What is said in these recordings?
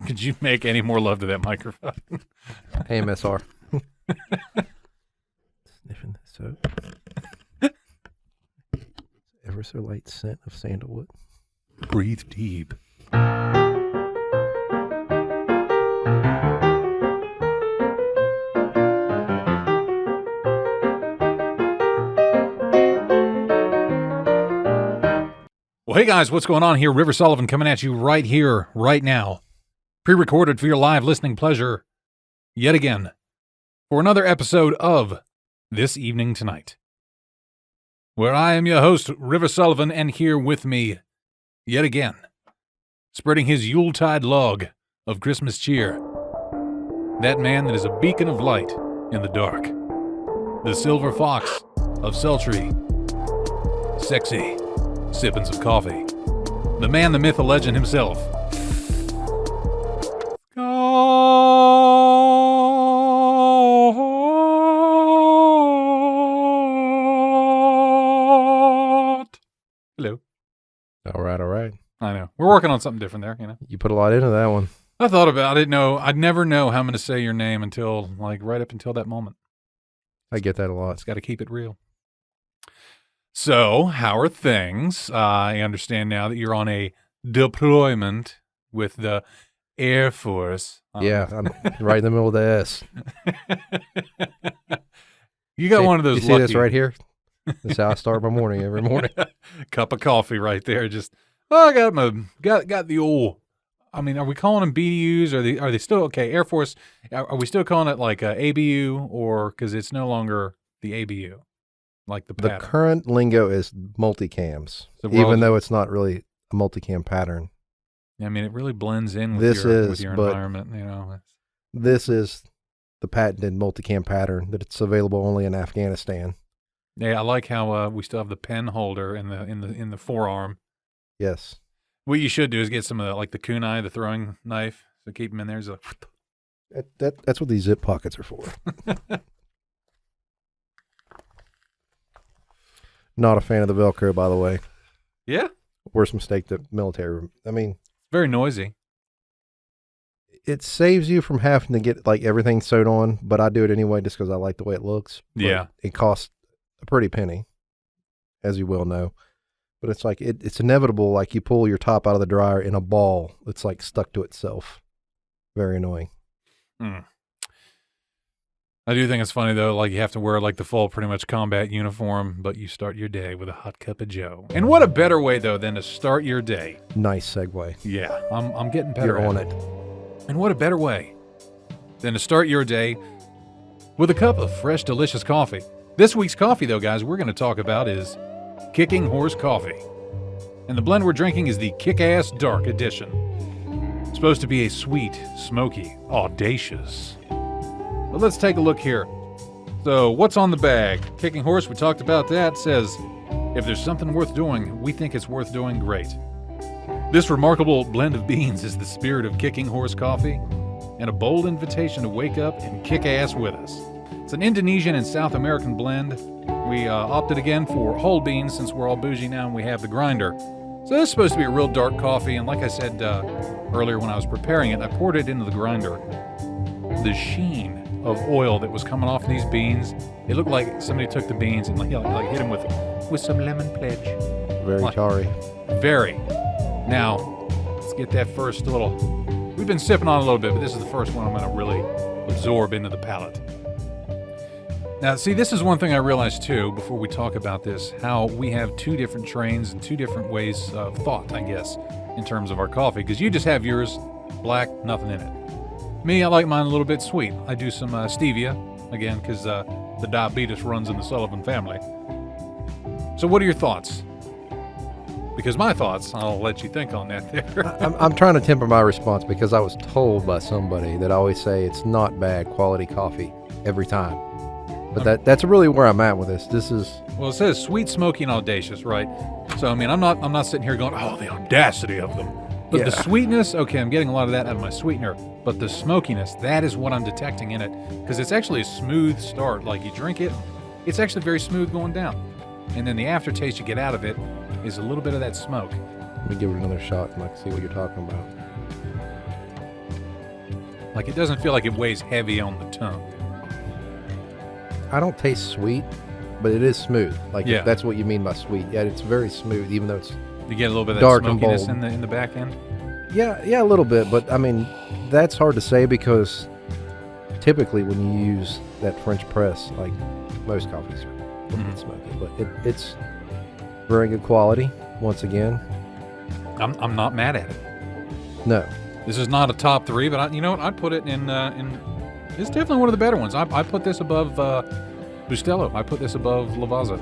Could you make any more love to that microphone? Hey, MSR. Sniffing this soap. Ever so light scent of sandalwood. Breathe deep. Well, hey guys, what's going on here? River Sullivan coming at you right here, right now. Pre-recorded for your live listening pleasure, yet again, for another episode of This Evening Tonight, where I am your host, River Sullivan, and here with me, yet again, spreading his Yuletide log of Christmas cheer, that man that is a beacon of light in the dark, the silver fox of sultry, sexy sippins of coffee, the man, the myth, the legend himself, Scott. Hello. All right. I know. We're working on something different there, you know. You put a lot into that one. I thought about it. No, I'd never know how I'm going to say your name until, right up until that moment. I get that a lot. It's got to keep it real. So, how are things? I understand now that you're on a deployment with the Air Force. Yeah, I'm right in the middle of the S. You got one of those. You see this right here? That's how I start my morning every morning. Cup of coffee right there. Just, I got the old. I mean, are we calling them BDUs? Are they still okay? Air Force. Are we still calling it like a ABU, or because it's no longer the ABU? Like the pattern. The current lingo is multicams, So even though it's not really a multicam pattern. I mean, it really blends in with your environment, you know. This is the patented multicam pattern that it's available only in Afghanistan. Yeah, I like how we still have the pen holder in the forearm. Yes. What you should do is get some of the kunai, the throwing knife, so keep them in there. That's what these zip pockets are for. Not a fan of the Velcro, by the way. Yeah? Worst mistake the military. I mean, very noisy. It saves you from having to get everything sewed on, but I do it anyway just because I like the way it looks. But yeah. It costs a pretty penny, as you well know. But it's it's inevitable. Like you pull your top out of the dryer in a ball. It's stuck to itself. Very annoying. I do think it's funny, though, you have to wear, the full pretty much combat uniform, but you start your day with a hot cup of joe. And what a better way, though, than to start your day. Nice segue. Yeah, I'm getting better You're on it. And what a better way than to start your day with a cup of fresh, delicious coffee. This week's coffee, though, guys, we're going to talk about is Kicking Horse Coffee. And the blend we're drinking is the Kick-Ass Dark Edition. It's supposed to be a sweet, smoky, audacious. But let's take a look here. So, what's on the bag? Kicking Horse, we talked about that, says, if there's something worth doing, we think it's worth doing great. This remarkable blend of beans is the spirit of Kicking Horse Coffee and a bold invitation to wake up and kick ass with us. It's an Indonesian and South American blend. We opted again for whole beans since we're all bougie now and we have the grinder. So this is supposed to be a real dark coffee, and like I said earlier when I was preparing it, I poured it into the grinder. The sheen of oil that was coming off these beans, it looked like somebody took the beans and hit them with some lemon pledge. Very tarry. Very. Now, let's get that first little. We've been sipping on a little bit, but this is the first one I'm going to really absorb into the palate. Now, see, this is one thing I realized too before we talk about this, how we have two different trains and two different ways of thought, I guess, in terms of our coffee. Because you just have yours black, nothing in it. Me, I like mine a little bit sweet. I do some stevia, again, because the diabetes runs in the Sullivan family. So what are your thoughts? Because my thoughts, I'll let you think on that there. I'm trying to temper my response because I was told by somebody that I always say it's not bad quality coffee every time. But that's really where I'm at with this. This is... Well, it says sweet, smoky, and audacious, right? So, I mean, I'm not sitting here going, oh, the audacity of them. But the sweetness, okay, I'm getting a lot of that out of my sweetener. But the smokiness, that is what I'm detecting in it. Because it's actually a smooth start. Like, you drink it, it's actually very smooth going down. And then the aftertaste you get out of it is a little bit of that smoke. Let me give it another shot and see what you're talking about. Like, it doesn't feel like it weighs heavy on the tongue. I don't taste sweet, but it is smooth. Like, Yeah. if that's what you mean by sweet. Yeah, it's very smooth, even though it's You get a little bit of that dark and smokiness bold. in the back end. yeah, a little bit. But I mean, that's hard to say because typically when you use that French press, like most coffees are a little bit smoky, but it's very good quality. Once again, I'm not mad at it. no, This is not a top 3, but you know what? I'd put it in. It's definitely one of the better ones. I put this above Bustelo. I put this above Lavazza.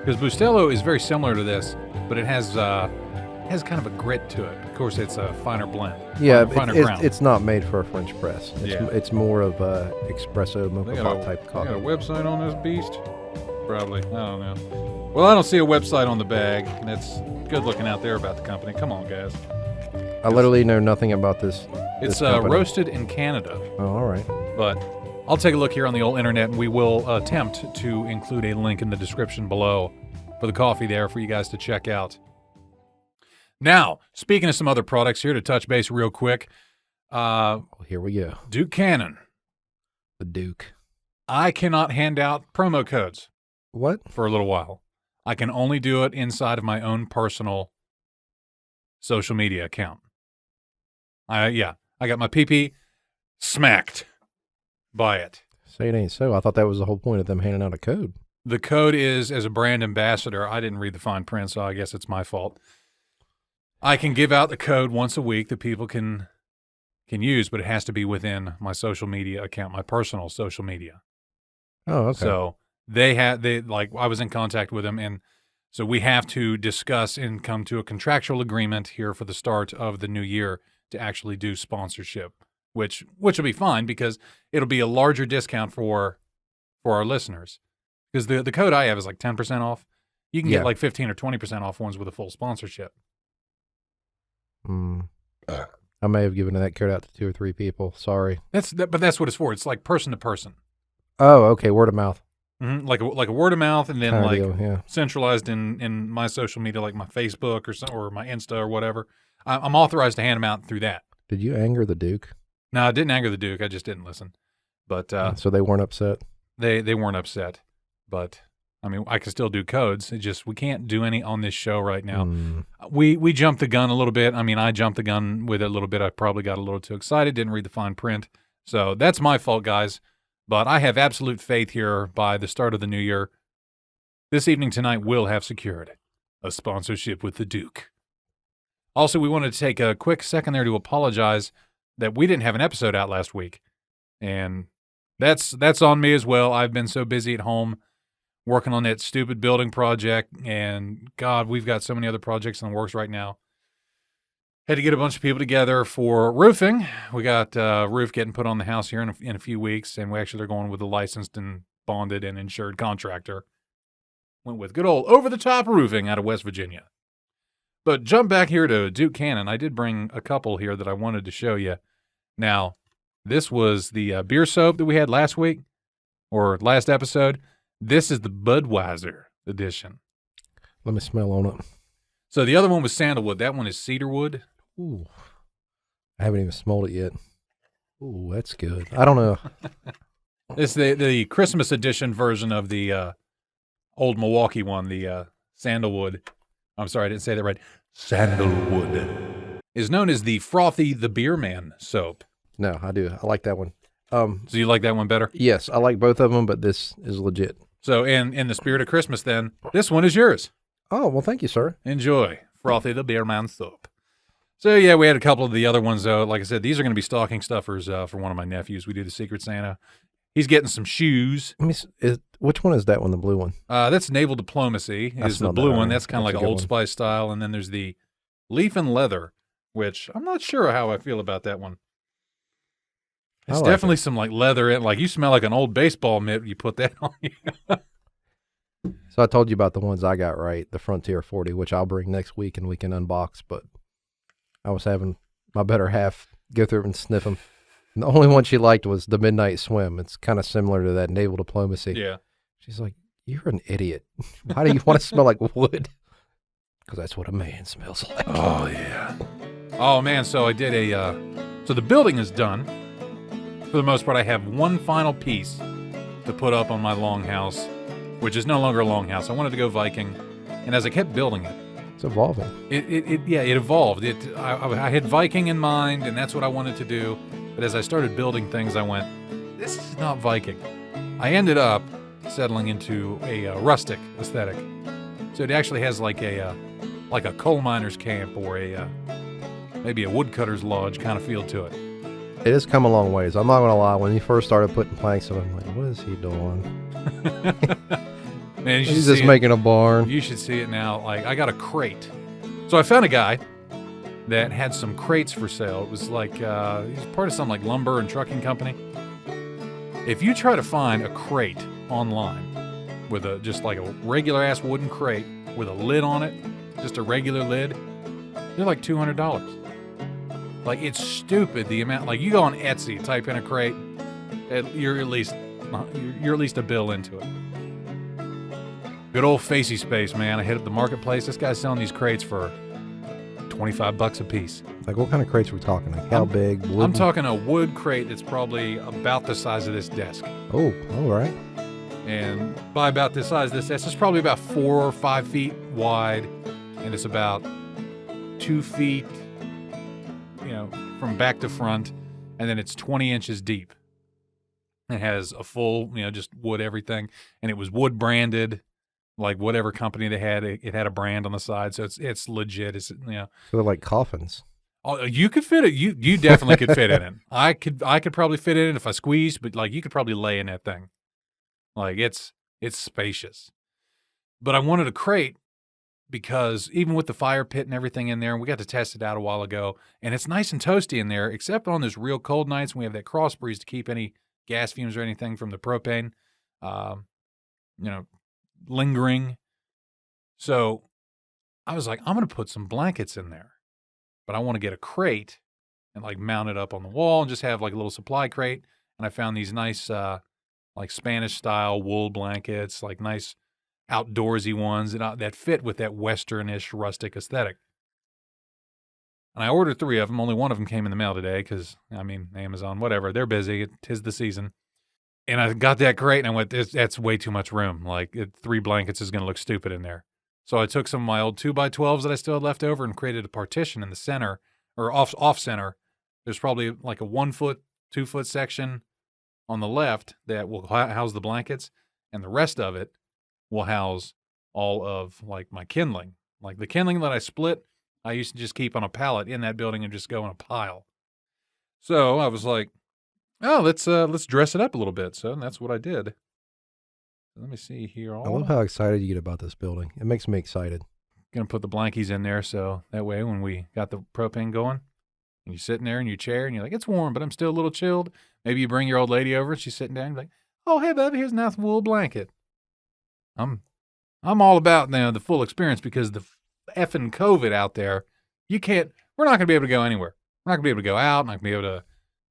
Because Bustelo is very similar to this, but it has kind of a grit to it. Of course, it's a finer blend. yeah, finer ground. it's not made for a French press. Yeah. It's more of a espresso They mocha got pot a- type They coffee. got a website on this beast? Probably. I don't know. Well, I don't see a website on the bag. That's good looking out there about the company. Come on, guys. I literally know nothing about this. It's this company. roasted in Canada, Oh, all right. but I'll take a look here on the old internet, and we will attempt to include a link in the description below for the coffee there for you guys to check out. Now, speaking of some other products here to touch base real quick, Well, here we go. Duke Cannon. The Duke. I cannot hand out promo codes What? for a little while. I can only do it inside of my own personal social media account. I got my PP smacked by it. Say it ain't so. I thought that was the whole point of them handing out a code. The code is, as a brand ambassador, I didn't read the fine print, so I guess it's my fault. I can give out the code once a week that people can use, but it has to be within my social media account, my personal social media. Oh, okay. So I was in contact with them, and so we have to discuss and come to a contractual agreement here for the start of the new year to actually do sponsorship, which will be fine because it'll be a larger discount for our listeners. Because the code I have is like 10% off. You can Yeah. get like 15 or 20% off ones with a full sponsorship. I may have given that code out to 2 or 3 people. Sorry. But that's what it's for. It's like person to person. Oh, okay. Word of mouth. Like a word of mouth, and then Kinda like deal, yeah. centralized in my social media, like my Facebook or my Insta or whatever. I'm authorized to hand them out through that. Did you anger the Duke? No, I didn't anger the Duke. I just didn't listen. But So they weren't upset? they weren't upset. But I mean, I can still do codes. It just we can't do any on this show right now. We jumped the gun a little bit. I mean, I jumped the gun with it a little bit. I probably got a little too excited. Didn't read the fine print. So that's my fault, guys. But I have absolute faith here by the start of the new year. This evening tonight will have secured a sponsorship with the Duke. Also, we wanted to take a quick second there to apologize that we didn't have an episode out last week. And that's on me as well. I've been so busy at home working on that stupid building project. And God, we've got so many other projects in the works right now. Had to get a bunch of people together for roofing. We got roof getting put on the house here in a few weeks, and we actually are going with a licensed and bonded and insured contractor. Went with good old over-the-top roofing out of West Virginia. But jump back here to Duke Cannon. I did bring a couple here that I wanted to show you. Now, this was the beer soap that we had last week, or last episode. This is the Budweiser edition. Let me smell on it. So the other one was sandalwood. That one is cedarwood. Ooh. I haven't even smelled it yet. Ooh, that's good. I don't know. It's the Christmas edition version of the old Milwaukee one, the sandalwood. I'm sorry, I didn't say that right. Sandalwood is known as the Frothy the Beer Man soap. No, I do. I like that one. So you like that one better? Yes, I like both of them, but this is legit. So in the spirit of Christmas then, this one is yours. Oh, well, thank you, sir. Enjoy. Frothy the Beer Man soap. So yeah, we had a couple of the other ones though. Like I said, these are going to be stocking stuffers for one of my nephews. We do the Secret Santa. He's getting some shoes. Which one is that one, the blue one? That's Naval Diplomacy I is the smelled blue that one. already. That's kind of That's like a an good Old one. Spice style. And then there's the Leaf and Leather, which I'm not sure how I feel about that one. It's I like definitely some like leather in. Like you smell like an old baseball mitt. You put that on you. So I told you about the ones I got right, the Frontier 40, which I'll bring next week and we can unbox, but I was having my better half go through and sniff them. And the only one she liked was the Midnight Swim. It's kind of similar to that Naval Diplomacy. Yeah. She's like, you're an idiot. Why do you want to smell like wood? Because that's what a man smells like. Oh yeah. Oh man. So I did a So the building is done. For the most part, I have one final piece to put up on my longhouse, which is no longer a longhouse. I wanted to go Viking, and as I kept building it, It's evolving. it evolved. I had Viking in mind, and that's what I wanted to do. But as I started building things, I went, this is not Viking. I ended up settling into a rustic aesthetic. So it actually has like a coal miner's camp or maybe a woodcutter's lodge kind of feel to it. It has come a long ways. I'm not going to lie. When he first started putting planks in, I'm like, what is he doing? Man, He's just making a barn. You should see it now. Like, I got a crate. So I found a guy that had some crates for sale. It was like, he's part of some like lumber and trucking company. If you try to find a crate online with just like a regular ass wooden crate with a lid on it, just a regular lid, they're like $200. Like, it's stupid the amount. Like, you go on Etsy, type in a crate, you're at least a bill into it. Good old Facey Space, man. I hit up the marketplace. This guy's selling these crates for $25 a piece. Like, what kind of crates are we talking? Like, how big? Wooden? I'm talking a wood crate that's probably about the size of this desk. Oh, all right. And by about the size of this desk, it's probably about 4 or 5 feet wide, and it's about 2 feet, from back to front, and then it's 20 inches deep. It has a full, just wood everything, and it was wood branded. Like whatever company they had, it had a brand on the side, so it's legit. It's So they're like coffins. Oh, you could fit it. You definitely could fit in it. I could probably fit in it if I squeezed, but like you could probably lay in that thing. Like it's spacious. But I wanted a crate because even with the fire pit and everything in there, and we got to test it out a while ago, and it's nice and toasty in there, except on those real cold nights when we have that cross breeze to keep any gas fumes or anything from the propane. Lingering. So I was like, I'm going to put some blankets in there, but I want to get a crate and like mount it up on the wall and just have like a little supply crate. And I found these nice, like Spanish style wool blankets, like nice outdoorsy ones that fit with that Westernish rustic aesthetic. And I ordered 3 of them. Only one of them came in the mail today because, Amazon, whatever. They're busy. 'Tis the season. And I got that crate, and I went, that's way too much room. Like, 3 blankets is going to look stupid in there. So I took some of my old 2x12s that I still had left over and created a partition in the center, or off center. There's probably like a 1 foot, 2 foot section on the left that will house the blankets, and the rest of it will house all of, like, my kindling. Like, the kindling that I split, I used to just keep on a pallet in that building and just go in a pile. So I was like, oh, let's dress it up a little bit. So that's what I did. Let me see here. I love how excited you get about this building. It makes me excited. Gonna put the blankies in there so that way when we got the propane going, and you're sitting there in your chair and you're like, it's warm, but I'm still a little chilled. Maybe you bring your old lady over and she's sitting down and you're like, oh, hey, baby, here's a nice wool blanket. I'm all about now the full experience because the effing COVID out there, we're not gonna be able to go anywhere. We're not gonna be able to go out. Not gonna be able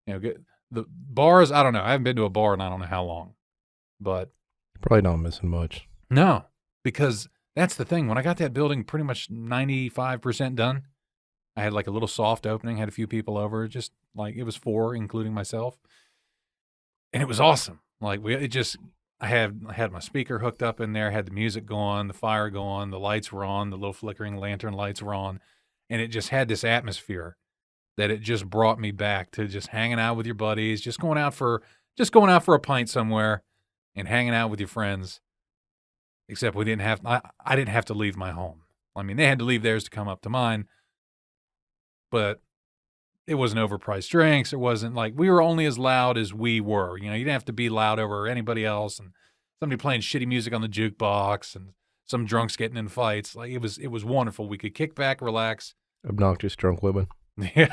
to, get the bars. I don't know. I haven't been to a bar in I don't know how long, but probably not missing much. No, because that's the thing. When I got that building pretty much 95% done, I had like a little soft opening, had a few people over, just like it was 4, including myself. And it was awesome. Like I had my speaker hooked up in there, had the music going, the fire going, the lights were on, the little flickering lantern lights were on. And it just had this atmosphere that it just brought me back to just hanging out with your buddies, just going out for a pint somewhere and hanging out with your friends. Except I didn't have to leave my home. I mean, they had to leave theirs to come up to mine, but it wasn't overpriced drinks. It wasn't like we were only as loud as we were. You didn't have to be loud over anybody else and somebody playing shitty music on the jukebox and some drunks getting in fights. Like it was wonderful. We could kick back, relax. Obnoxious drunk women. Yeah.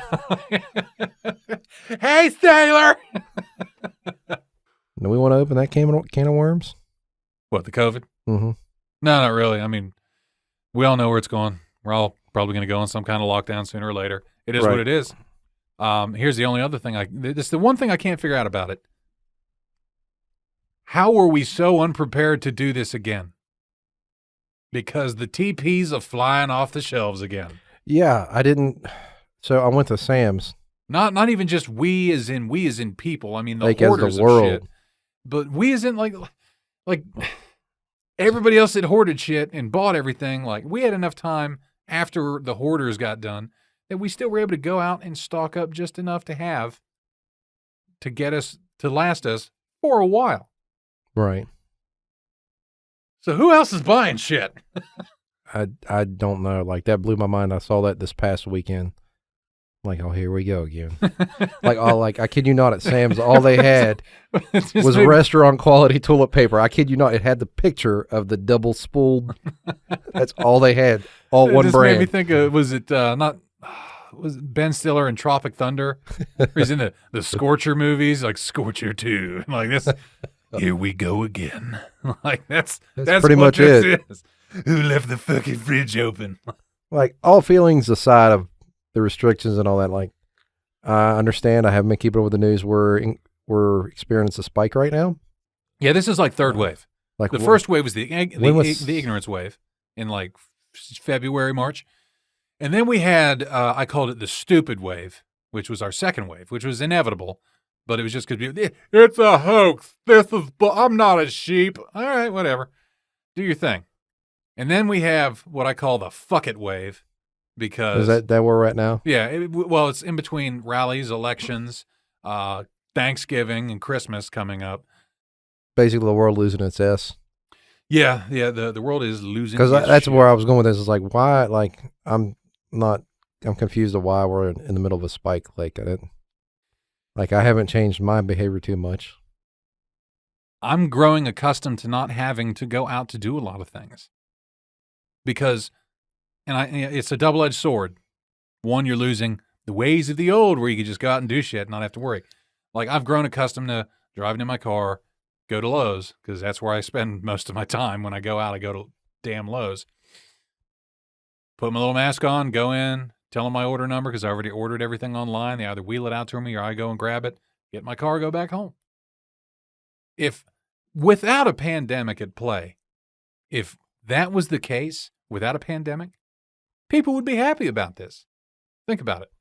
Hey, sailor. Do we want to open that can of worms? What, the COVID? Mm-hmm. No, not really. I mean, we all know where it's going. We're all probably going to go on some kind of lockdown sooner or later. It is right. What it is. Here's the only other thing. This is the one thing I can't figure out about it. How were we so unprepared to do this again? Because the TPs are flying off the shelves again. Yeah, I didn't. So I went to Sam's Not even just we as in people. I mean, the Like as the hoarders of world. shit. But we as in like everybody else that hoarded shit and bought everything. Like we had enough time after the hoarders got done that we still were able to go out and stock up just enough to have to get us to last us for a while. Right. So who else is buying shit? I don't know. Like that blew my mind. I saw that this past weekend. Like, oh, here we go again. like I kid you not, at Sam's, all they had was restaurant quality toilet paper. I kid you not, it had the picture of the double spooled. That's all they had. All one brand. Made me think of, was it Ben Stiller in Tropic Thunder? Or he's in the Scorcher movies, like Scorcher 2. Like this, here we go again. Like that's pretty what much this it. is. Who left the fucking fridge open? Like all feelings aside of the restrictions and all that, like I understand. I haven't been keeping up with the news. We're experiencing a spike right now. Yeah, this is like third wave. Like the first wave was the ignorance wave in like February, March. And then we had, I called it the stupid wave, which was our second wave, which was inevitable. But it was just because it's a hoax. I'm not a sheep. All right, whatever. Do your thing. And then we have what I call the fuck it wave. Because is that where we're at now? Yeah. It's in between rallies, elections, Thanksgiving, and Christmas coming up. Basically, the world losing its S. Yeah. The world is losing. Because that's where I was going with this. Is like why? Like I'm confused of why we're in the middle of a spike. Like I haven't changed my behavior too much. I'm growing accustomed to not having to go out to do a lot of things. Because. And it's a double-edged sword. One, you're losing the ways of the old where you could just go out and do shit and not have to worry. Like, I've grown accustomed to driving in my car, go to Lowe's, because that's where I spend most of my time. When I go out, I go to damn Lowe's. Put my little mask on, go in, tell them my order number, because I already ordered everything online. They either wheel it out to me or I go and grab it, get my car, go back home. If, without a pandemic at play, if that was the case, without a pandemic, people would be happy about this. Think about it.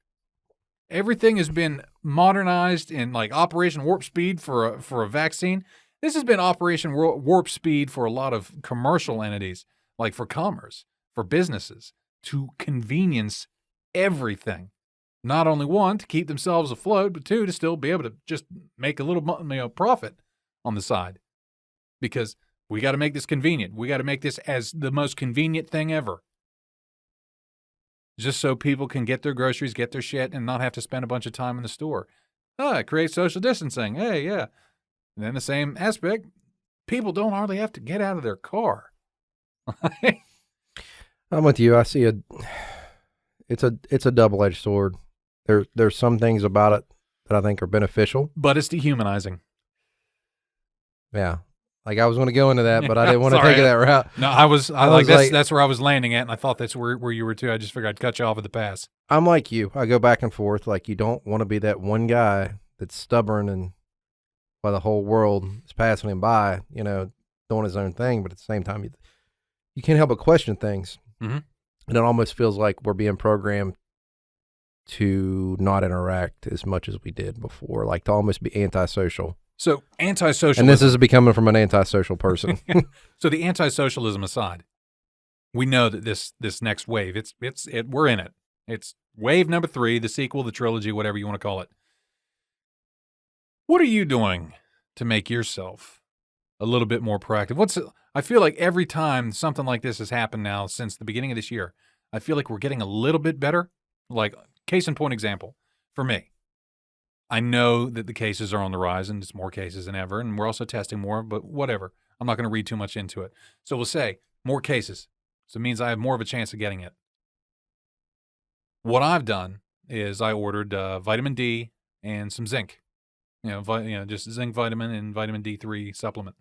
Everything has been modernized in like Operation Warp Speed for a vaccine. This has been Operation Warp Speed for a lot of commercial entities, like for commerce, for businesses, to convenience everything. Not only one, to keep themselves afloat, but two, to still be able to just make a little profit on the side. Because we got to make this convenient. We got to make this as the most convenient thing ever. Just so people can get their groceries, get their shit, and not have to spend a bunch of time in the store. It creates social distancing. Hey, yeah. And then the same aspect, people don't hardly have to get out of their car. I'm with you. I see it's a double-edged sword. There's some things about it that I think are beneficial. But it's dehumanizing. Yeah. Like I was going to go into that, but I didn't want to take it that route. No, that's where I was landing at, and I thought that's where you were too. I just figured I'd cut you off at the pass. I'm like you. I go back and forth. Like you don't want to be that one guy that's stubborn and while the whole world is passing him by, doing his own thing. But at the same time, you can't help but question things. Mm-hmm. And it almost feels like we're being programmed to not interact as much as we did before, like to almost be antisocial. So anti-socialism. And this is becoming from an antisocial person. So the anti-socialism aside, we know that this next wave, we're in it. It's wave number 3, the sequel, the trilogy, whatever you want to call it. What are you doing to make yourself a little bit more proactive? I feel like every time something like this has happened now since the beginning of this year, I feel like we're getting a little bit better. Like case in point example for me. I know that the cases are on the rise and it's more cases than ever, and we're also testing more, but whatever. I'm not going to read too much into it. So we'll say more cases. So it means I have more of a chance of getting it. What I've done is I ordered vitamin D and some zinc. Just zinc vitamin and vitamin D3 supplement.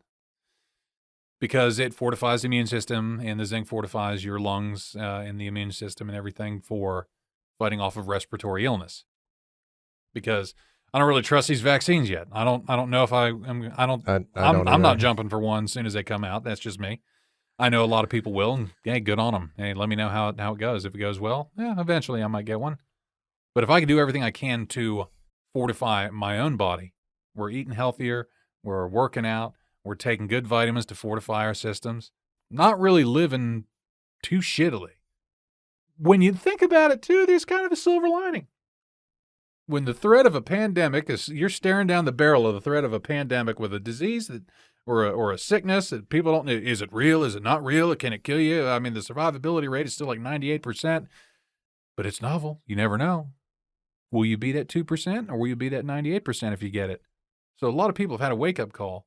Because it fortifies the immune system, and the zinc fortifies your lungs and the immune system and everything for fighting off of respiratory illness. Because I don't really trust these vaccines yet. I don't know if I'm not jumping for one as soon as they come out. That's just me. I know a lot of people will, and hey, good on them. Hey, let me know how it goes. If it goes well, eventually I might get one. But if I can do everything I can to fortify my own body, we're eating healthier, we're working out, we're taking good vitamins to fortify our systems, not really living too shittily. When you think about it, too, there's kind of a silver lining. When the threat of a pandemic is, you're staring down the barrel of the threat of a pandemic with a disease that, or a sickness that people don't know, is it real? Is it not real? Can it kill you? I mean, the survivability rate is still like 98%, but it's novel. You never know. Will you be that 2% or will you be that 98% if you get it? So a lot of people have had a wake-up call.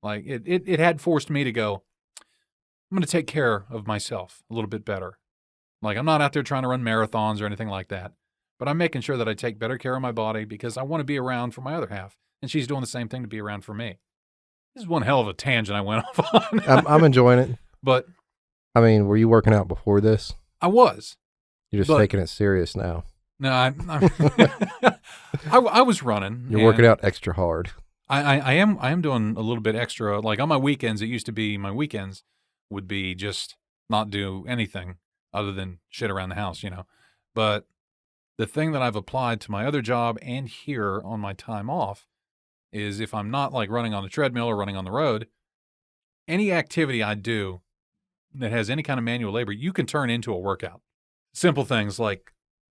Like, it had forced me to go, I'm going to take care of myself a little bit better. Like, I'm not out there trying to run marathons or anything like that, but I'm making sure that I take better care of my body because I want to be around for my other half, and she's doing the same thing to be around for me. This is one hell of a tangent I went off on. I'm enjoying it. But I mean, were you working out before this? I was. You're just taking it serious now. No, I was running. You're working out extra hard. I am doing a little bit extra. Like on my weekends, it used to be my weekends would be just not do anything other than shit around the house, you know. But the thing that I've applied to my other job and here on my time off is if I'm not like running on the treadmill or running on the road, any activity I do that has any kind of manual labor, you can turn into a workout. Simple things like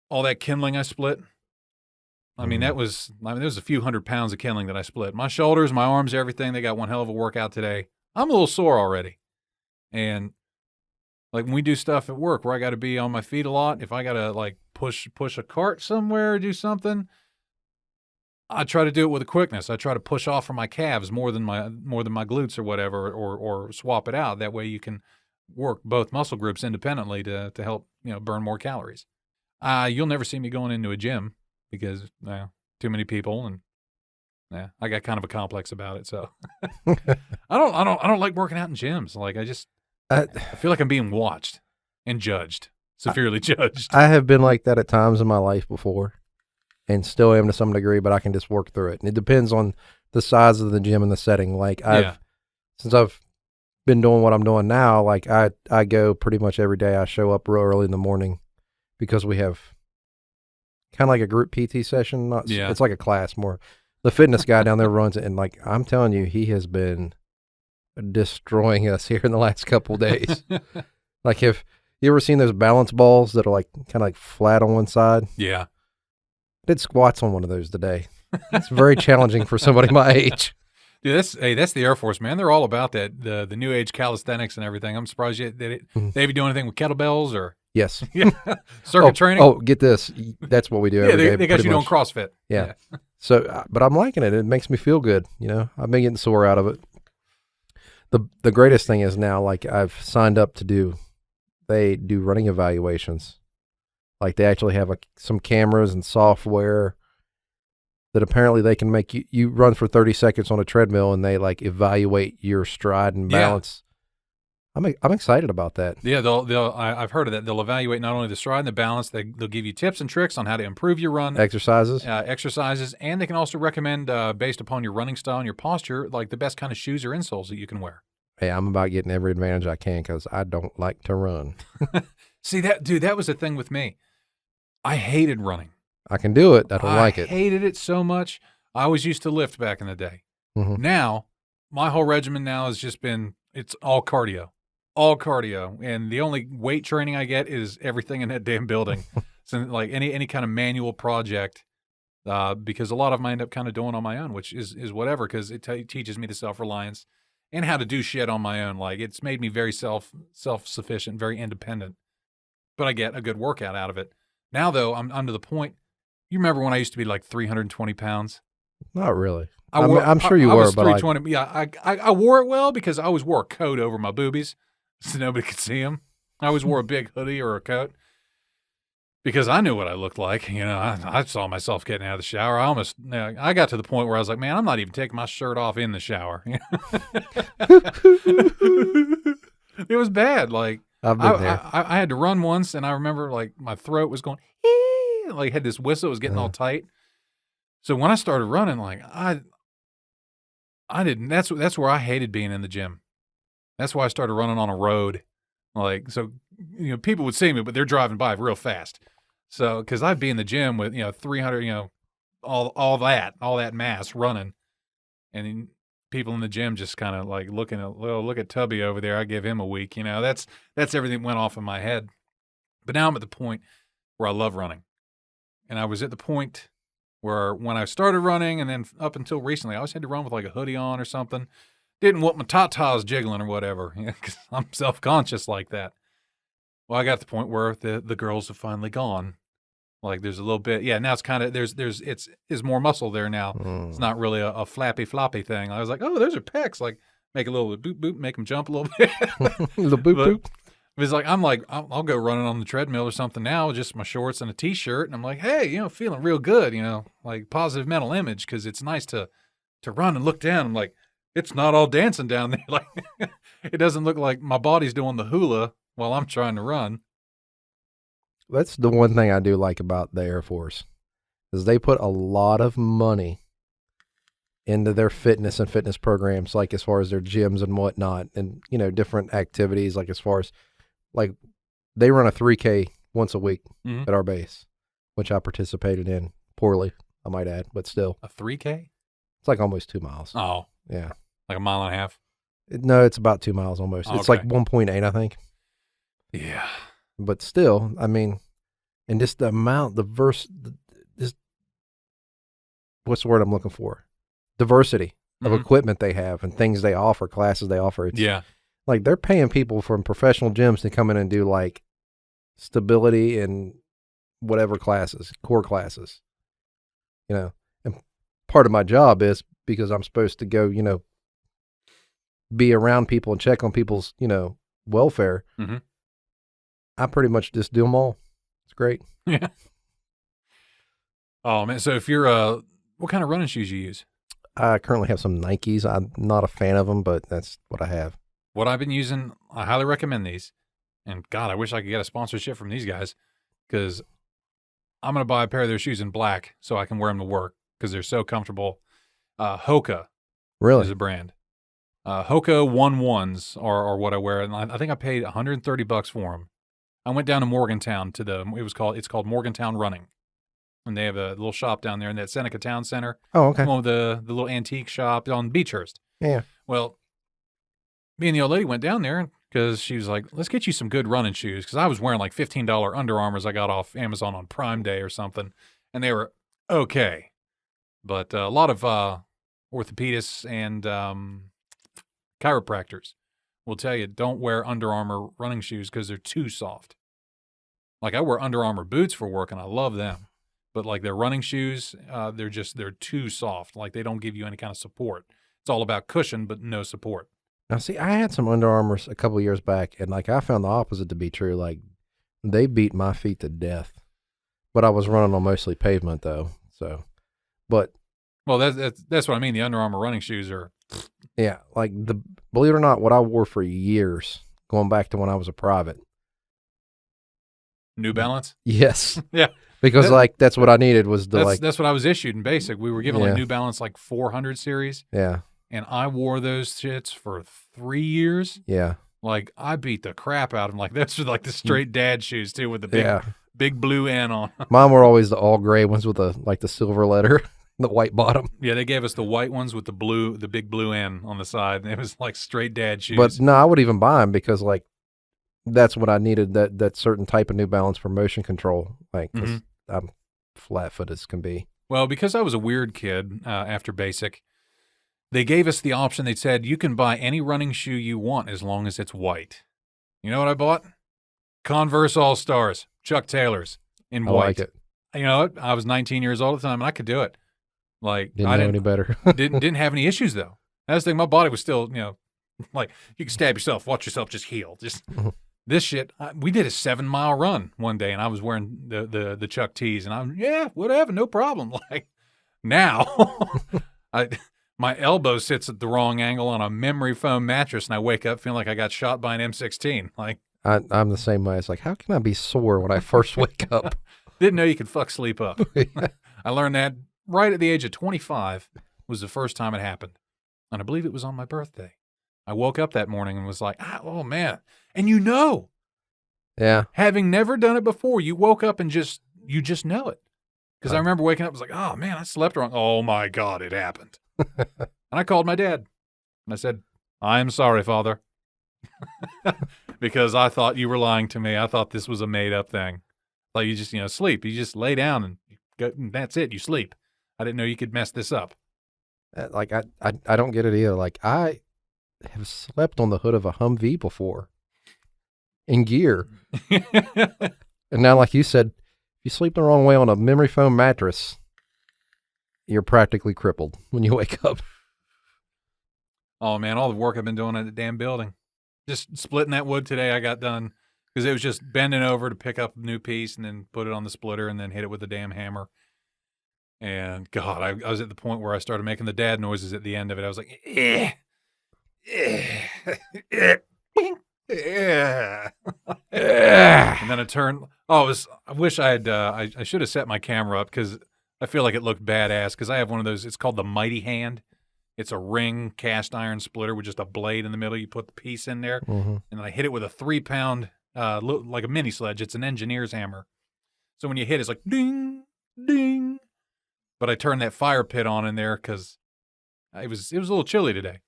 all that kindling I split. I mean, there was a few 100 pounds of kindling that I split. My shoulders, my arms, everything, they got one hell of a workout today. I'm a little sore already. And like when we do stuff at work where I got to be on my feet a lot, if I got to like push a cart somewhere or do something, I try to do it with a quickness. I try to push off from my calves more than my glutes or whatever, or swap it out. That way you can work both muscle groups independently to help, you know, burn more calories. You'll never see me going into a gym because too many people, and I got kind of a complex about it. So I don't like working out in gyms. Like I feel like I'm being watched and judged, severely judged. I have been like that at times in my life before, and still am to some degree, but I can just work through it. And it depends on the size of the gym and the setting. Like since I've been doing what I'm doing now, like I go pretty much every day. I show up real early in the morning because we have kind of like a group PT session. It's like a class more. The fitness guy down there runs it, and like I'm telling you, he has been destroying us here in the last couple of days. Like, have you ever seen those balance balls that are like kind of like flat on one side? Yeah. I did squats on one of those today. It's very challenging for somebody my age. Dude, that's the Air Force, man. They're all about that, the new age calisthenics and everything. I'm surprised they ever do anything with kettlebells or yes, circuit training. Oh, get this. That's what we do every day. They got you doing CrossFit. Yeah. So, but I'm liking it. It makes me feel good. You know, I've been getting sore out of it. The greatest thing is now, like I've signed up to do, they do running evaluations. Like they actually have some cameras and software that apparently they can make you run for 30 seconds on a treadmill and they like evaluate your stride and balance. Yeah. I'm excited about that. Yeah, I've heard of that. They'll evaluate not only the stride and the balance, they'll give you tips and tricks on how to improve your run. Exercises, and they can also recommend, based upon your running style and your posture, like the best kind of shoes or insoles that you can wear. Hey, I'm about getting every advantage I can because I don't like to run. See, that was the thing with me. I hated running. I can do it. I don't like it. I hated it so much. I always used to lift back in the day. Mm-hmm. Now, my whole regimen now has just been, it's all cardio. All cardio. And the only weight training I get is everything in that damn building. So like any kind of manual project, because a lot of them I end up kind of doing on my own, which is whatever, because it teaches me the self-reliance and how to do shit on my own. Like it's made me very self-sufficient, very independent. But I get a good workout out of it. Now, though, I'm to the point. You remember when I used to be like 320 pounds? Not really. I'm sure you were, was but 320. Yeah, I wore it well because I always wore a coat over my boobies so nobody could see them. I always wore a big hoodie or a coat because I knew what I looked like. You know, I saw myself getting out of the shower. I got to the point where I was like, man, I'm not even taking my shirt off in the shower. It was bad. Like I've been there. I had to run once, and I remember like my throat was going. Like had this whistle, it was getting all tight. So when I started running, like I didn't. That's where I hated being in the gym. That's why I started running on a road. Like so, you know, people would see me, but they're driving by real fast. So, because I'd be in the gym with 300, all that mass running, and then people in the gym just kind of like looking at, well, look at Tubby over there. I give him a week. That's everything went off in my head. But now I'm at the point where I love running, and I was at the point where when I started running, and then up until recently, I always had to run with like a hoodie on or something. Didn't want my tatas jiggling or whatever, because I'm self-conscious like that. Well, I got to the point where the girls have finally gone. Like there's a little bit, now it's kind of there's more muscle there now. It's not really a flappy floppy thing. I was like, oh, those are pecs. Like make a little boop boop, make them jump a little bit. The boop boop. It's like I'll go running on the treadmill or something now, just my shorts and a t-shirt, and I'm like, hey, feeling real good, like positive mental image, because it's nice to run and look down. I'm like, it's not all dancing down there. Like it doesn't look like my body's doing the hula while I'm trying to run. That's the one thing I do like about the Air Force, is they put a lot of money into their fitness and fitness programs, like as far as their gyms and whatnot, and different activities, like as far as like they run a 3K once a week at our base, which I participated in poorly, I might add, but still. A 3K? It's like almost 2 miles. Oh. Yeah. Like a mile and a half? No, it's about 2 miles almost. Oh, it's like 1.8, I think. Yeah. But still, I mean, and just the amount, what's the word I'm looking for? Diversity of equipment they have and things they offer, classes they offer. It's like they're paying people from professional gyms to come in and do like stability and whatever classes, core classes. And part of my job is because I'm supposed to go, be around people and check on people's, welfare. Mm-hmm. I pretty much just do them all. It's great. Yeah. Oh man. So if you're, what kind of running shoes you use? I currently have some Nikes. I'm not a fan of them, but that's what I have. What I've been using, I highly recommend these. And God, I wish I could get a sponsorship from these guys, because I'm going to buy a pair of their shoes in black so I can wear them to work because they're so comfortable. Hoka is a brand. Hoka 1-1s are what I wear. And I think I paid $130 for them. I went down to Morgantown it's called Morgantown Running. And they have a little shop down there in that Seneca Town Center. Oh, okay. One of the little antique shop on Beechhurst. Yeah. Well, me and the old lady went down there because she was like, let's get you some good running shoes. Because I was wearing like $15 Under Armours I got off Amazon on Prime Day or something. And they were okay. But a lot of orthopedists and chiropractors will tell you, don't wear Under Armour running shoes because they're too soft. Like I wear Under Armour boots for work and I love them. But like their running shoes, they're too soft. Like they don't give you any kind of support. It's all about cushion, but no support. Now, see, I had some Under Armours a couple of years back, and like I found the opposite to be true. Like they beat my feet to death, but I was running on mostly pavement though. So, but well, that's what I mean. The Under Armour running shoes are, yeah, like believe it or not, what I wore for years, going back to when I was a private. New Balance. Yes. Yeah. Because that's what I needed was that's what I was issued in basic. We were given like New Balance like 400 series. Yeah. And I wore those shits for 3 years. Yeah. Like I beat the crap out of them. Like those were like the straight dad shoes too, with the big blue N on. Mine were always the all gray ones with the silver letter, the white bottom. Yeah, they gave us the white ones with the big blue N on the side. And it was like straight dad shoes. But no, I would even buy them because like that's what I needed, that certain type of New Balance for motion control. Like, 'cause I'm flat-footed as can be. Well, because I was a weird kid after basic, they gave us the option. They said, you can buy any running shoe you want as long as it's white. You know what I bought? Converse All-Stars, Chuck Taylor's in white. I like it. You know what? I was 19 years old at the time, and I could do it. Like didn't know any better. didn't have any issues, though. That's the thing. My body was still, like you can stab yourself, watch yourself just heal. Just this shit. We did a 7-mile run one day, and I was wearing the Chuck T's, and I'm whatever, no problem. Like now, my elbow sits at the wrong angle on a memory foam mattress, and I wake up feeling like I got shot by an M16. Like I'm the same way. It's like, how can I be sore when I first wake up? Didn't know you could fuck sleep up. I learned that right at the age of 25 was the first time it happened, and I believe it was on my birthday. I woke up that morning and was like, oh, man. And yeah, having never done it before, you woke up and just you just know it. Because I Right. remember waking up, I was like, oh man, I slept wrong. Oh my God, it happened. And I called my dad and I said, I'm sorry, Father. Because I thought you were lying to me. I thought this was a made up thing. Like you just, sleep. You just lay down and that's it. You sleep. I didn't know you could mess this up. Like I don't get it either. Like I have slept on the hood of a Humvee before in gear. And now, like you said, if you sleep the wrong way on a memory foam mattress, you're practically crippled when you wake up. Oh man, all the work I've been doing at the damn building. Just splitting that wood today, I got done because it was just bending over to pick up a new piece and then put it on the splitter and then hit it with the damn hammer. And God, I was at the point where I started making the dad noises at the end of it. I was like, eh, and then I turned. Oh, I wish I had. I should have set my camera up because I feel like it looked badass. Because I have one of those. It's called the Mighty Hand. It's a ring cast iron splitter with just a blade in the middle. You put the piece in there, and then I hit it with a 3-pound, like a mini sledge. It's an engineer's hammer. So when you hit, it's like ding, ding. But I turned that fire pit on in there because it was a little chilly today.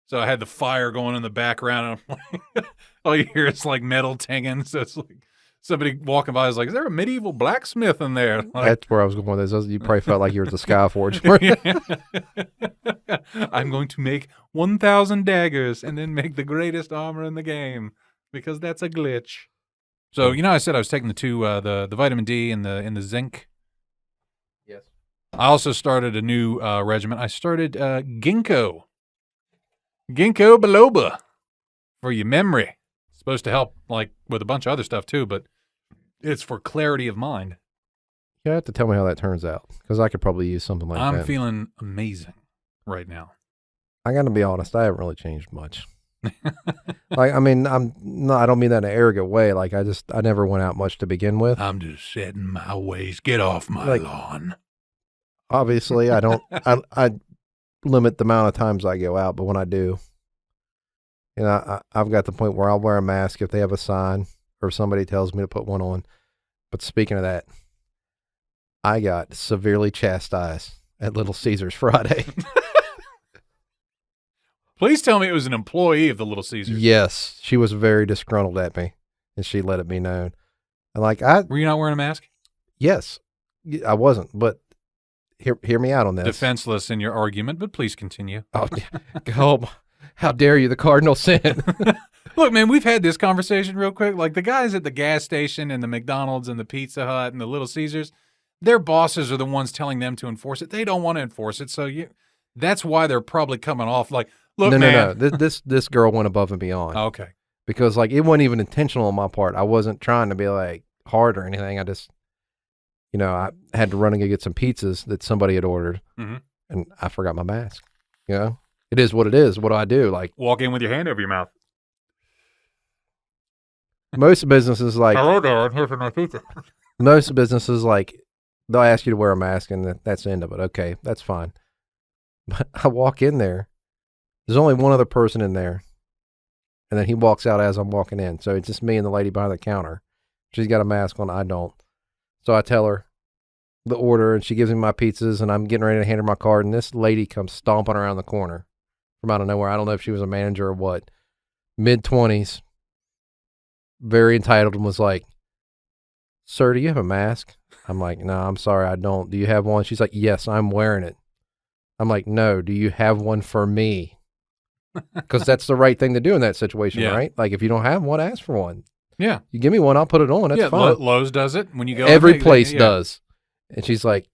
So I had the fire going in the background, and I'm like, all you hear is like metal tinging. So it's like somebody walking by is like, "Is there a medieval blacksmith in there?" Like, That's where I was going with this. You probably felt like you were at the Skyforge. I'm going to make 1,000 daggers and then make the greatest armor in the game because that's a glitch. So I said I was taking the vitamin D and the zinc. Yes. I also started a new regimen. I started ginkgo biloba for your memory. It's supposed to help like with a bunch of other stuff too, but it's for clarity of mind. You have to tell me how that turns out because I could probably use something like that. I'm feeling amazing right now. I got to be honest. I haven't really changed much. Like, I mean, I don't mean that in an arrogant way. Like, I never went out much to begin with. I'm just setting my ways. Get off my lawn. Obviously, I don't. I limit the amount of times I go out, but when I do, I've got the point where I'll wear a mask if they have a sign or if somebody tells me to put one on. But speaking of that, I got severely chastised at Little Caesars Friday. Please tell me it was an employee of the Little Caesars. Yes, she was very disgruntled at me, and she let it be known. And like were you not wearing a mask? Yes, I wasn't. But hear me out on this. Defenseless in your argument, but please continue. Oh, how dare you, the cardinal sin. Look, man, we've had this conversation real quick. Like the guys at the gas station and the McDonald's and the Pizza Hut and the Little Caesars, their bosses are the ones telling them to enforce it. They don't want to enforce it, so that's why they're probably coming off like, look, no. This girl went above and beyond. Okay. Because like it wasn't even intentional on my part. I wasn't trying to be like hard or anything. I just, I had to run and go get some pizzas that somebody had ordered, and I forgot my mask. It is what it is. What do I do? Like walk in with your hand over your mouth. Most businesses like, hello there, I'm here for my pizza. Most businesses like they'll ask you to wear a mask and that's the end of it. Okay, that's fine. But I walk in there. There's only one other person in there. And then he walks out as I'm walking in. So it's just me and the lady behind the counter. She's got a mask on. I don't. So I tell her the order and she gives me my pizzas and I'm getting ready to hand her my card. And this lady comes stomping around the corner from out of nowhere. I don't know if she was a manager or what. Mid-20s. Very entitled and was like, "Sir, do you have a mask?" I'm like, "No, I'm sorry, I don't. Do you have one?" She's like, "Yes, I'm wearing it." I'm like, "No, do you have one for me?" Because that's the right thing to do in that situation, right? Like, if you don't have one, ask for one. Yeah. You give me one, I'll put it on. That's fine. Lowe's does it when you go. Every place does. And she's like,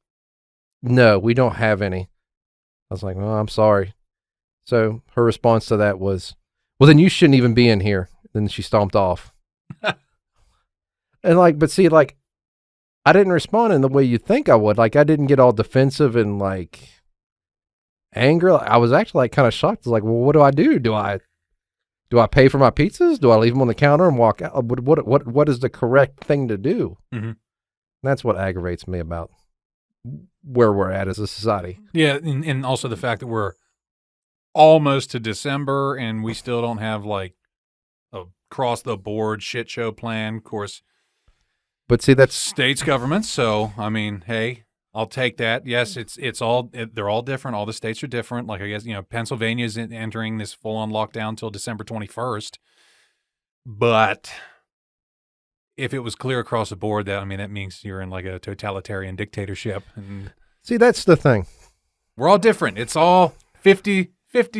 "No, we don't have any." I was like, "Well, I'm sorry." So her response to that was, "Well, then you shouldn't even be in here." Then she stomped off. And like, but see, like, I didn't respond in the way you think I would. Like, I didn't get all defensive and like anger. I was actually like kind of shocked. I was like, well, what do I do? Do I pay for my pizzas? Do I leave them on the counter and walk out? What is the correct thing to do? Mm-hmm. That's what aggravates me about where we're at as a society. Yeah, and also the fact that we're almost to December and we still don't have like a cross the board shit show plan. Of course. But see, that's states governments. So I mean, hey, I'll take that. Yes, they're all different. All the states are different. Like I guess Pennsylvania is entering this full-on lockdown until December 21st. But if it was clear across the board, that means you're in like a totalitarian dictatorship. And see, that's the thing. We're all different. It's all 50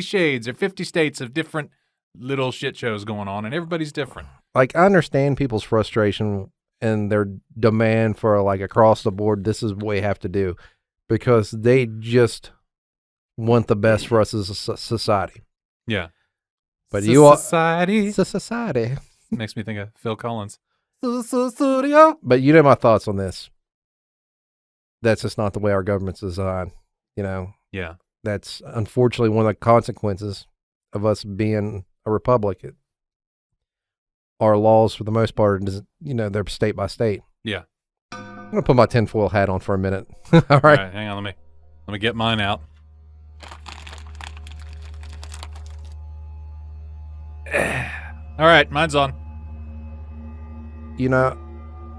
shades or 50 states of different little shit shows going on, and everybody's different. Like, I understand people's frustration and their demand for, like, across the board, this is what we have to do, because they just want the best for us as a society. Yeah. But society. Society. Makes me think of Phil Collins. But you know my thoughts on this. That's just not the way our government's designed, Yeah. That's unfortunately one of the consequences of us being a republic. Our laws, for the most part, they're state by state. Yeah. I'm gonna put my tinfoil hat on for a minute. All right. Hang on. Let me get mine out. All right, mine's on.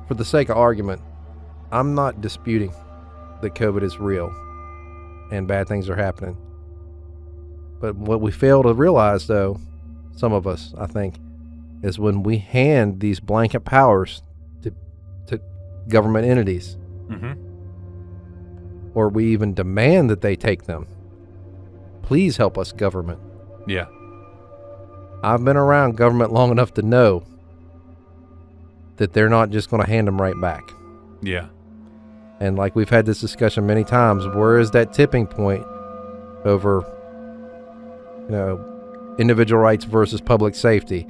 For the sake of argument, I'm not disputing that COVID is real and bad things are happening. But what we fail to realize, though, some of us, I think, is when we hand these blanket powers to government entities, or we even demand that they take them. Please help us, government. Yeah. I've been around government long enough to know that they're not just going to hand them right back. Yeah. And like we've had this discussion many times, where is that tipping point over, individual rights versus public safety?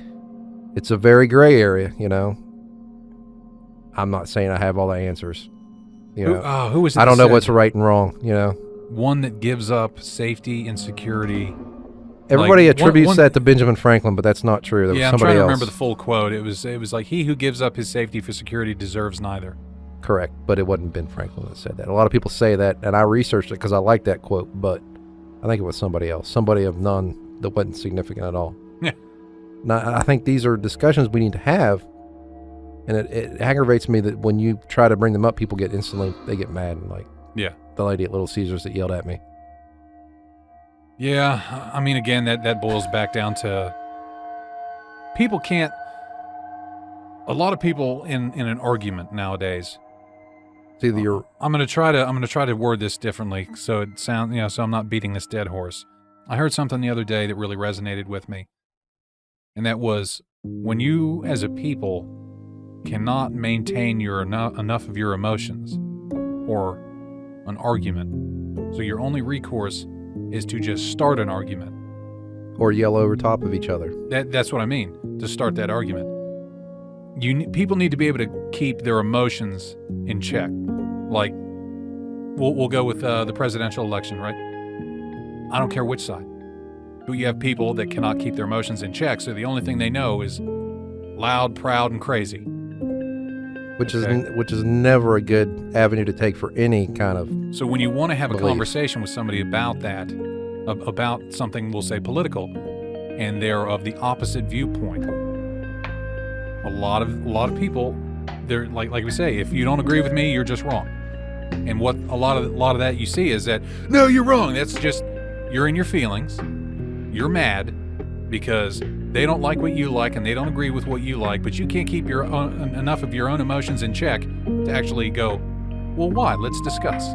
It's a very gray area, I'm not saying I have all the answers. Who was it I don't that know said what's right and wrong, one that gives up safety and security? Everybody attributes that to Benjamin Franklin, but that's not true. There was I'm somebody trying to else. remember the full quote. It was like, he who gives up his safety for security deserves neither. Correct, but it wasn't Ben Franklin that said that. A lot of people say that, and I researched it because I like that quote, but I think it was somebody else, somebody of none that wasn't significant at all. Yeah. Now, I think these are discussions we need to have, and it aggravates me that when you try to bring them up, people get mad, and like the lady at Little Caesars that yelled at me. Yeah, again, that boils back down to people can't. A lot of people in an argument nowadays. It's either you're. I'm gonna try to word this differently so it sounds so I'm not beating this dead horse. I heard something the other day that really resonated with me, and that was when you as a people cannot maintain enough of your emotions or an argument, so your only recourse is to just start an argument. Or yell over top of each other. That's what I mean, to start that argument. People need to be able to keep their emotions in check. Like, we'll go with the presidential election, right? I don't care which side. But you have people that cannot keep their emotions in check, so the only thing they know is loud, proud, and crazy. Which is never a good avenue to take for any kind of. So when you want to have a belief. conversation with somebody about that, about something we'll say political, and they're of the opposite viewpoint, a lot of people, they're like we say, if you don't agree with me, you're just wrong. And what a lot of that you see is that, no, you're wrong. That's just, you're in your feelings, you're mad because they don't like what you like and they don't agree with what you like, but you can't keep enough of your own emotions in check to actually go, well, why? Let's discuss.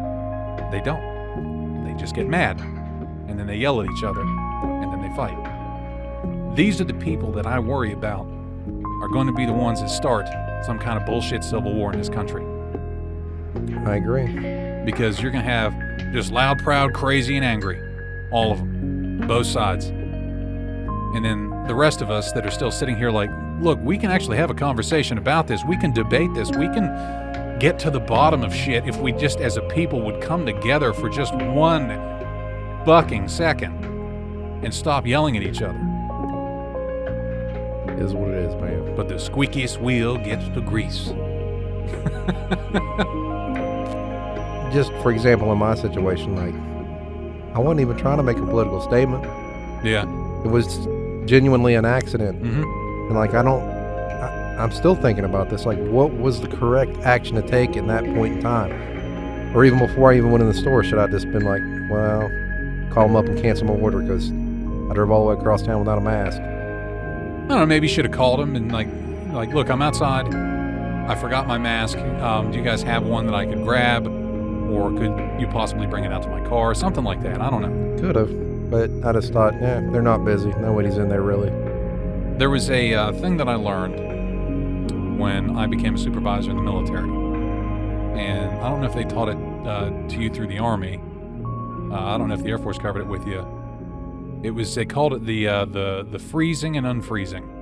They don't. They just get mad, and then they yell at each other, and then they fight. These are the people that I worry about are going to be the ones that start some kind of bullshit civil war in this country. I agree. Because you're going to have just loud, proud, crazy, and angry. All of them. Both sides. And then the rest of us that are still sitting here like, look, we can actually have a conversation about this. We can debate this. We can get to the bottom of shit if we just as a people would come together for just one fucking second and stop yelling at each other. It is what it is, man. But the squeakiest wheel gets the grease. Just for example, in my situation, like, I wasn't even trying to make a political statement. Yeah. It was genuinely an accident. Mm-hmm. And like, I I'm still thinking about this. Like, what was the correct action to take in that point in time? Or even before I even went in the store, should I have just been like, well, call them up and cancel my order because I drove all the way across town without a mask? I don't know, maybe you should have called him and like, look, I'm outside. I forgot my mask. Do you guys have one that I could grab? Or could you possibly bring it out to my car? Something like that. I don't know. Could have, but I just thought, they're not busy. Nobody's in there really. There was a thing that I learned when I became a supervisor in the military. And I don't know if they taught it to you through the Army. I don't know if the Air Force covered it with you. They called it the freezing and unfreezing.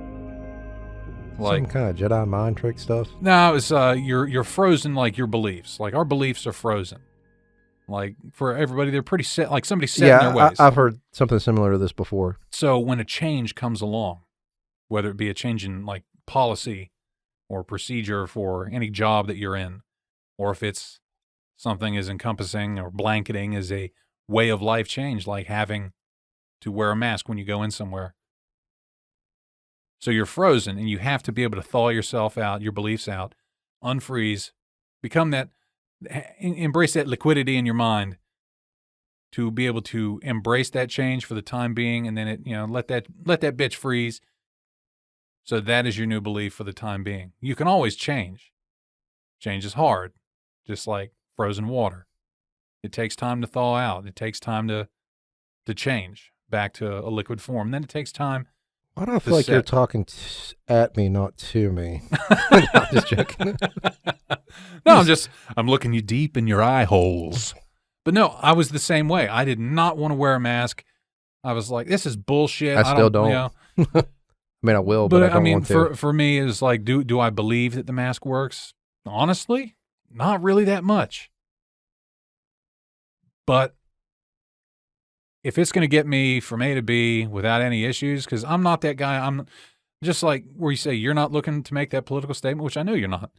Like some kind of Jedi mind trick stuff. No, it was you're frozen like your beliefs. Like our beliefs are frozen. Like for everybody, they're pretty set. Like somebody set in their ways. I've heard something similar to this before. So when a change comes along, whether it be a change in like policy or procedure for any job that you're in, or if it's something as encompassing or blanketing as a way of life change, like having to wear a mask when you go in somewhere. So you're frozen, and you have to be able to thaw yourself out, your beliefs out, unfreeze, become that, embrace that liquidity in your mind to be able to embrace that change for the time being, and then let that bitch freeze. So that is your new belief for the time being. You can always change. Change is hard, just like frozen water. It takes time to thaw out. It takes time to change back to a liquid form. And then it takes time. Why do I feel like you're talking at me, not to me? No, I'm just joking. No, I'm looking you deep in your eye holes. But no, I was the same way. I did not want to wear a mask. I was like, this is bullshit. I still don't. I mean, I will, but I don't want to. For me, it's like, do I believe that the mask works? Honestly, not really that much. But if it's going to get me from A to B without any issues, because I'm not that guy. I'm just like where you say you're not looking to make that political statement, which I know you're not.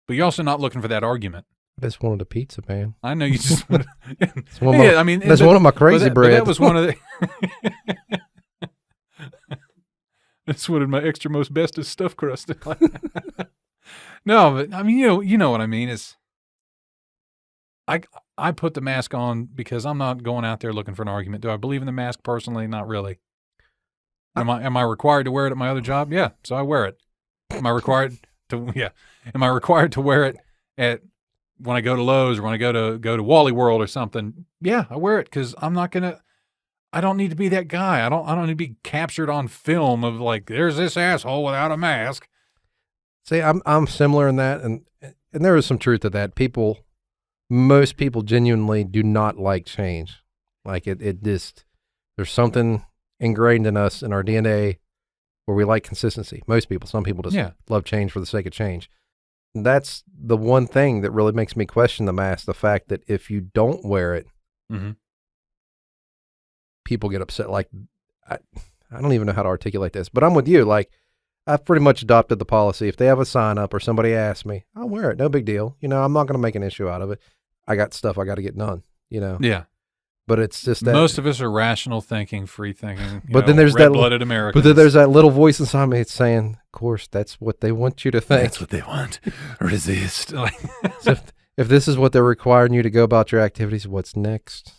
But you're also not looking for that argument. I just wanted a pizza, man. I know you just wanted. That's one of my crazy bread. That was one of the. That's one of my extra most bestest stuffed crust. No, but I mean, you know what I mean. Is I put the mask on because I'm not going out there looking for an argument. Do I believe in the mask personally? Not really. Am I required to wear it at my other job? Yeah, so I wear it. Am I required to? Yeah. Am I required to wear it at when I go to Lowe's or when I go to Wally World or something? Yeah, I wear it because I'm not gonna. I don't need to be that guy. I don't need to be captured on film of like, there's this asshole without a mask. See, I'm similar in that, and there is some truth to that. Most people genuinely do not like change. Like it just, there's something ingrained in us, in our DNA, where we like consistency. Most people, some people just love change for the sake of change. And that's the one thing that really makes me question the mask, the fact that if you don't wear it, people get upset. Like, I don't even know how to articulate this, but I'm with you. Like, I've pretty much adopted the policy. If they have a sign up or somebody asks me, I'll wear it. No big deal. I'm not going to make an issue out of it. I got stuff I got to get done, Yeah. But it's just that most of us are rational thinking, free thinking, but then there's red-blooded Americans. But then there's that little voice inside me that's saying, of course, that's what they want you to think. That's what they want. Resist. So if this is what they're requiring you to go about your activities, what's next?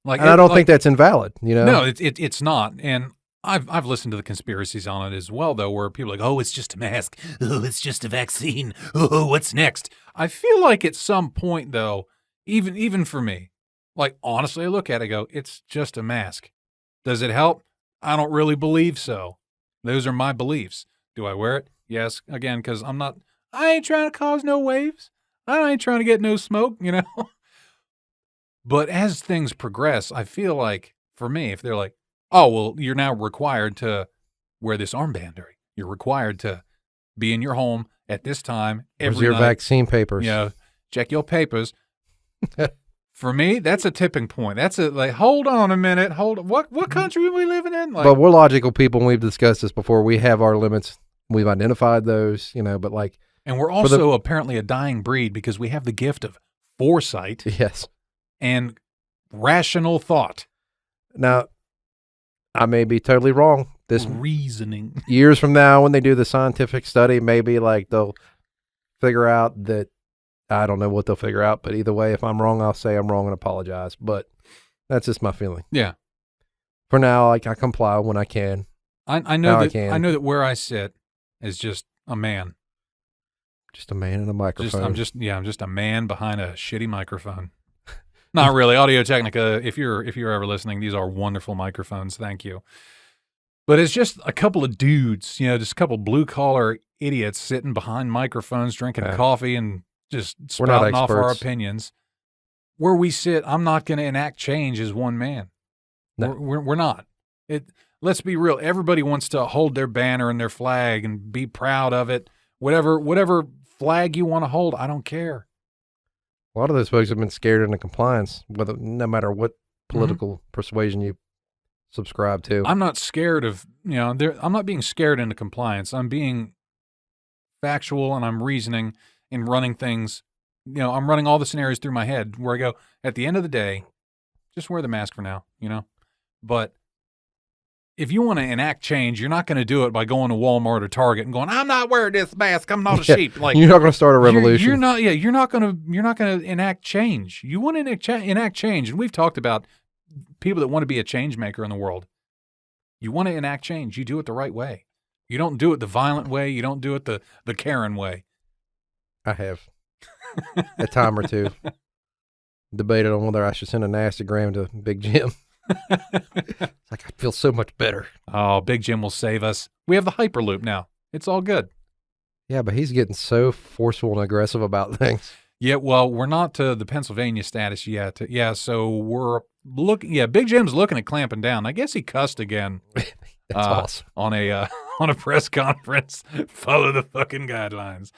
Like, and I don't think that's invalid. No, it's not. And I've listened to the conspiracies on it as well, though, where people are like, oh, it's just a mask. Oh, it's just a vaccine. Oh, what's next? I feel like at some point, though, even for me, like, honestly, I look at it and go, it's just a mask. Does it help? I don't really believe so. Those are my beliefs. Do I wear it? Yes. Again, because I ain't trying to cause no waves. I ain't trying to get no smoke, But as things progress, I feel like, for me, if they're like, oh, well, you're now required to wear this armband, or you're required to be in your home at this time every night. Where's your vaccine papers? Check your papers. For me, that's a tipping point. That's hold on a minute. What country are we living in? But we're logical people, and we've discussed this before. We have our limits. We've identified those, but like. And we're also apparently a dying breed because we have the gift of foresight. Yes. And rational thought. Now, I may be totally wrong, this reasoning. years from now, when they do the scientific study, maybe like they'll figure out that, I don't know what they'll figure out, but either way, if I'm wrong, I'll say I'm wrong and apologize. But that's just my feeling. Yeah. For now, like, I comply when I can. I know that where I sit is just a man. Just a man in a microphone. I'm just a man behind a shitty microphone. Not really. Audio-Technica, if you're ever listening, these are wonderful microphones. Thank you. But it's just a couple of dudes, just a couple blue-collar idiots sitting behind microphones, drinking coffee and just spouting off our opinions. Where we sit, I'm not going to enact change as one man. No. We're not. Let's be real. Everybody wants to hold their banner and their flag and be proud of it. Whatever flag you want to hold, I don't care. A lot of those folks have been scared into compliance, no matter what political persuasion you subscribe to. I'm not scared of, I'm not being scared into compliance. I'm being factual and I'm reasoning and running things. I'm running all the scenarios through my head where I go, at the end of the day, just wear the mask for now, But if you want to enact change, you're not going to do it by going to Walmart or Target and going, "I'm not wearing this mask. I'm not a sheep." Like, you're not going to start a revolution. You're not going to enact change. You want to enact change, and we've talked about people that want to be a change maker in the world. You want to enact change. You do it the right way. You don't do it the violent way. You don't do it the Karen way. I have a time or two debated on whether I should send a nastygram to Big Jim. It's like, I feel so much better. Oh, Big Jim will save us. We have the Hyperloop now. It's all good. Yeah, but he's getting so forceful and aggressive about things. Yeah, well, we're not to the Pennsylvania status yet. Yeah, so we're looking. Yeah, Big Jim's looking at clamping down. I guess he cussed again. That's awesome. On a press conference. Follow the fucking guidelines.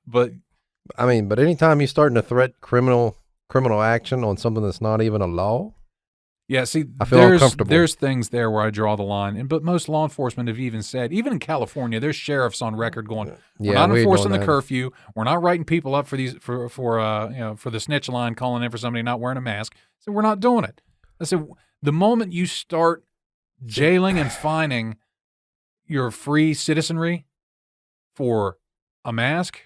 But anytime you're starting to threat criminal action on something that's not even a law. Yeah, see, I feel uncomfortable. There's things there where I draw the line, but most law enforcement have even said, even in California, there's sheriffs on record going, "We're not enforcing the curfew. We're not writing people up for the snitch line, calling in for somebody not wearing a mask. So we're not doing it." I said, the moment you start jailing and fining your free citizenry for a mask,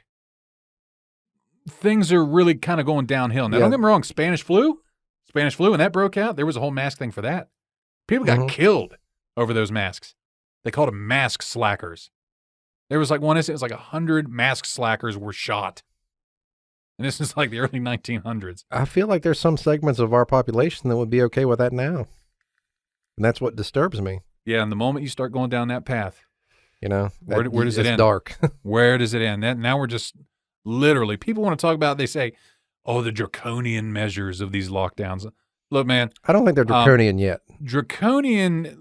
things are really kind of going downhill. Now, don't get me wrong, Spanish flu, when that broke out, there was a whole mask thing for that. People got killed over those masks. They called them mask slackers. There was like one instance, it was like 100 mask slackers were shot. And this is like the early 1900s. I feel like there's some segments of our population that would be okay with that now. And that's what disturbs me. Yeah, and the moment you start going down that path, where does it end? It's dark. Where does it end? Now we're just literally, people want to talk about, they say, "Oh, the draconian measures of these lockdowns." Look, man. I don't think they're draconian yet. Draconian,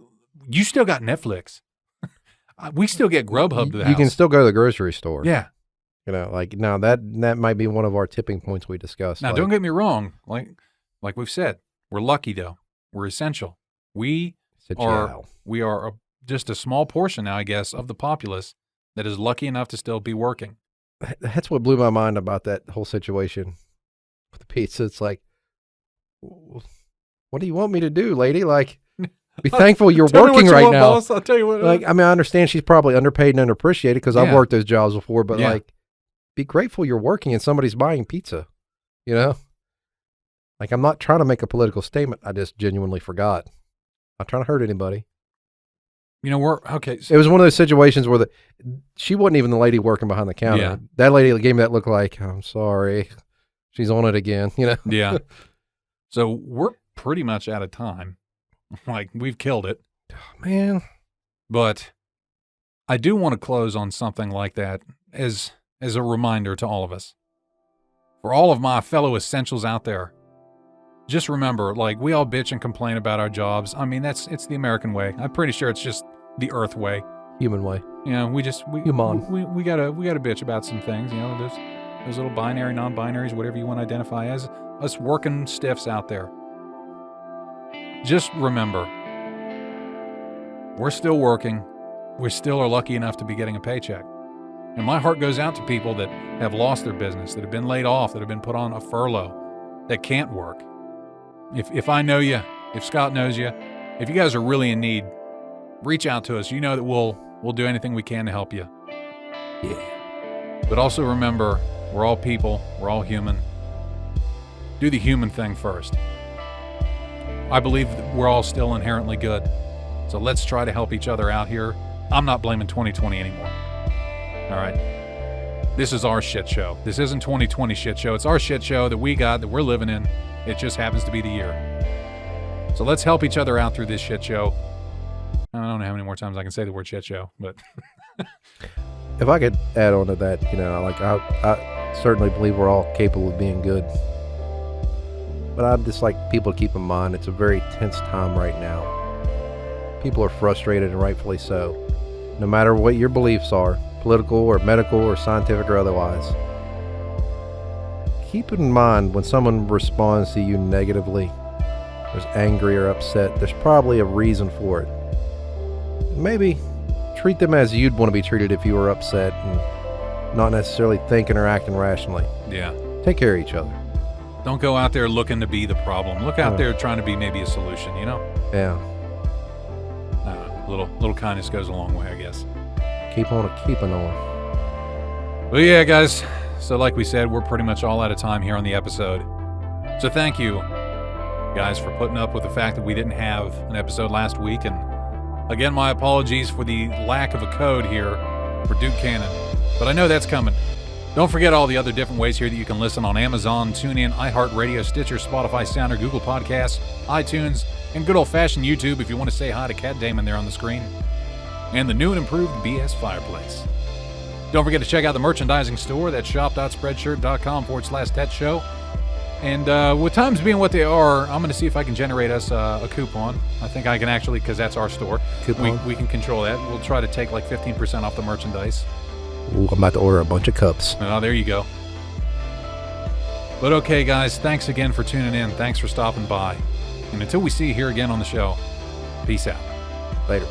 you still got Netflix. We still get Grubhub to the house. You can still go to the grocery store. Yeah. Now that might be one of our tipping points we discussed. Now, don't get me wrong. Like we've said, we're lucky, though. We're essential. We are just a small portion now, I guess, of the populace that is lucky enough to still be working. That's what blew my mind about that whole situation with the pizza. It's like, what do you want me to do, lady? Like, be thankful you're working right now. Boss. I'll tell you what. I understand she's probably underpaid and underappreciated because I've worked those jobs before, but be grateful you're working and somebody's buying pizza, Like, I'm not trying to make a political statement. I just genuinely forgot. I'm not trying to hurt anybody. We're okay. It was one of those situations where she wasn't even the lady working behind the counter. Yeah. That lady gave me that look like, "I'm sorry, she's on it again." Yeah. So we're pretty much out of time. Like, we've killed it, man. But I do want to close on something like that as a reminder to all of us. For all of my fellow essentials out there, just remember, like, we all bitch and complain about our jobs. I mean, it's the American way. I'm pretty sure it's just the Earth way. Human way. We gotta bitch about some things. Those little binary, non-binaries, whatever you want to identify as, us working stiffs out there. Just remember, we're still working. We still are lucky enough to be getting a paycheck. And my heart goes out to people that have lost their business, that have been laid off, that have been put on a furlough, that can't work. If I know you, if Scott knows you, if you guys are really in need, reach out to us. You know that we'll do anything we can to help you. Yeah. But also remember, we're all people. We're all human. Do the human thing first. I believe that we're all still inherently good. So let's try to help each other out here. I'm not blaming 2020 anymore. All right? This is our shit show. This isn't 2020 shit show. It's our shit show that we got, that we're living in. It just happens to be the year. So let's help each other out through this shit show. I don't know how many more times I can say the word shit show, but... If I could add on to that, I certainly believe we're all capable of being good. But I'd just like people to keep in mind it's a very tense time right now. People are frustrated, and rightfully so. No matter what your beliefs are, political or medical or scientific or otherwise, keep in mind when someone responds to you negatively, is angry or upset, there's probably a reason for it. Maybe treat them as you'd want to be treated if you were upset and not necessarily thinking or acting rationally. Yeah. Take care of each other. Don't go out there looking to be the problem. Look out there trying to be maybe a solution, you know? Yeah. Little kindness goes a long way, I guess. Keep on keeping on. Well, yeah, guys. So like we said, we're pretty much all out of time here on the episode. So thank you, guys, for putting up with the fact that we didn't have an episode last week. And again, my apologies for the lack of a code here for Duke Cannon. But I know that's coming. Don't forget all the other different ways here that you can listen on Amazon, TuneIn, iHeart Radio, Stitcher, Spotify, Sounder, Google Podcasts, iTunes, and good old-fashioned YouTube if you want to say hi to Cat Damon there on the screen. And the new and improved BS Fireplace. Don't forget to check out the merchandising store. That's shop.spreadshirt.com/TET show. And with times being what they are, I'm going to see if I can generate us a coupon. I think I can actually, because that's our store. Coupon? We can control that. We'll try to take like 15% off the merchandise. Ooh, I'm about to order a bunch of cups. Oh, there you go. But okay, guys, thanks again for tuning in. Thanks for stopping by. And until we see you here again on the show, peace out. Later.